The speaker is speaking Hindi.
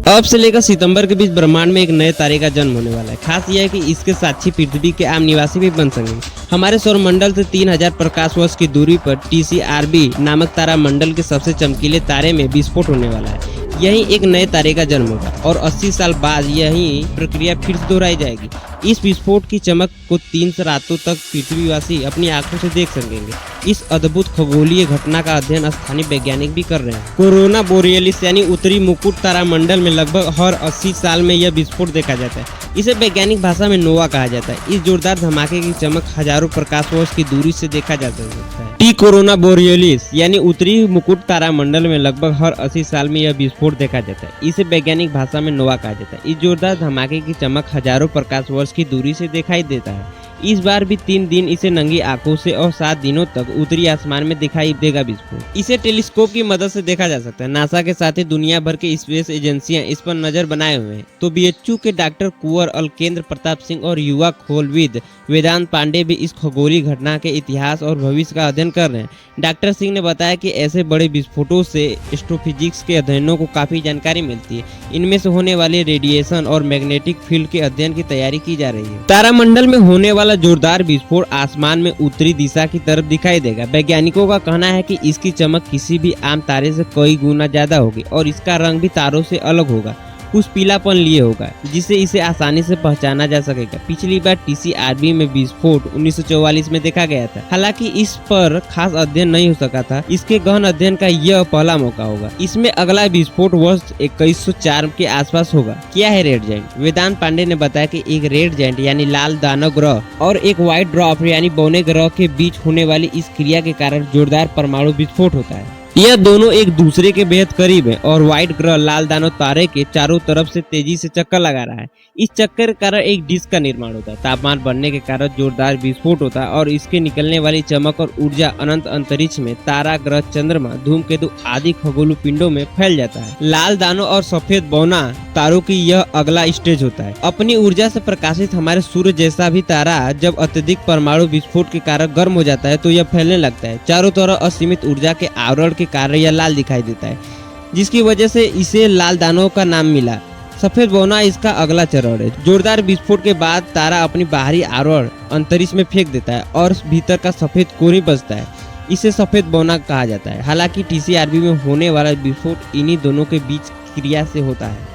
अब से लेकर सितंबर के बीच ब्रह्मांड में एक नए तारे का जन्म होने वाला है। खास यह है कि इसके साक्षी पृथ्वी के आम निवासी भी बन सकेंगे। हमारे सौरमंडल से 3000 प्रकाश वर्ष की दूरी पर TCRB नामक तारा मंडल के सबसे चमकीले तारे में विस्फोट होने वाला है। यही एक नए तारे का जन्म होगा और 80 साल बाद यही प्रक्रिया फिर से दोहराई जाएगी। इस विस्फोट की चमक को 3 रातों तक पृथ्वीवासी अपनी आंखों से देख सकेंगे। इस अद्भुत खगोलीय घटना का अध्ययन स्थानीय वैज्ञानिक भी कर रहे हैं। कोरोना बोरियलिस यानी उत्तरी मुकुट तारामंडल में लगभग हर 80 साल में यह विस्फोट देखा जाता है। इसे वैज्ञानिक भाषा में नोवा कहा जाता है। इस जोरदार धमाके की चमक हजारों प्रकाश वर्ष की दूरी से देखा जा सकता है। टी कोरोना बोरियलिस यानी उत्तरी मुकुट तारामंडल में लगभग हर 80 साल में यह विस्फोट देखा जाता है। इसे वैज्ञानिक भाषा में नोवा कहा जाता है। इस जोरदार धमाके की चमक हजारों प्रकाश वर्ष की दूरी से दिखाई देता है। इस बार भी 3 दिन इसे नंगी आंखों से और 7 दिनों तक उत्तरी आसमान में दिखाई देगा विस्फोट। इसे टेलीस्कोप की मदद से देखा जा सकता है। नासा के साथ ही दुनिया भर के स्पेस एजेंसियां इस पर नजर बनाए हुए हैं। तो BHU के डॉक्टर कुंवर अलकेंद्र प्रताप सिंह और युवा खोलविद वेदांत पांडे भी इस खगोलीय घटना के इतिहास और भविष्य का अध्ययन कर रहे हैं। डॉक्टर सिंह ने बताया कि ऐसे बड़े विस्फोटों से एस्ट्रोफिजिक्स के अध्ययनों को काफी जानकारी मिलती है। इनमें से होने वाले रेडिएशन और मैग्नेटिक फील्ड के अध्ययन की तैयारी की जा रही है। तारामंडल में होने वाला जोरदार विस्फोट आसमान में उत्तरी दिशा की तरफ दिखाई देगा। वैज्ञानिकों का कहना है कि इसकी चमक किसी भी आम तारे से कई गुना ज्यादा होगी और इसका रंग भी तारों से अलग होगा, कुछ पीलापन लिए होगा, जिससे इसे आसानी से पहचाना जा सकेगा। पिछली बार TCRB में विस्फोट 1944 में देखा गया था। हालांकि इस पर खास अध्ययन नहीं हो सका था। इसके गहन अध्ययन का यह पहला मौका होगा। इसमें अगला विस्फोट वर्ष 2104 के आसपास होगा। क्या है रेड जायंट? वेदांत पांडे ने बताया कि एक रेड जायंट यानी लाल दानव ग्रह और एक व्हाइट ड्वार्फ यानी बौने ग्रह के बीच होने वाली इस क्रिया के कारण जोरदार परमाणु विस्फोट होता है। यह दोनों एक दूसरे के बेहद करीब है और व्हाइट ग्रह लाल दानव तारे के चारों तरफ से तेजी से चक्कर लगा रहा है। इस चक्कर के कारण एक डिस्क का निर्माण होता है। तापमान बढ़ने के कारण जोरदार विस्फोट होता है और इसके निकलने वाली चमक और ऊर्जा अनंत अंतरिक्ष में तारा, ग्रह, चंद्रमा, धूमकेतु आदि खगोलीय पिंडों में फैल जाता है। लाल दानव और सफेद बौना तारों की यह अगला स्टेज होता है। अपनी ऊर्जा से प्रकाशित हमारे सूर्य जैसा भी तारा जब अत्यधिक परमाणु विस्फोट के कारण गर्म हो जाता है तो यह फैलने लगता है। चारों तरफ असीमित ऊर्जा के आवरण के कारण यह लाल दिखाई देता है, जिसकी वजह से इसे लाल दानव का नाम मिला। सफेद बौना इसका अगला चरण है। जोरदार विस्फोट के बाद तारा अपनी बाहरी आवरण अंतरिक्ष में फेंक देता है और भीतर का सफेद कोर ही बचता है। इसे सफेद बौना कहा जाता है। हालांकि TCRB में होने वाला विस्फोट इन्हीं दोनों के बीच क्रिया से होता है।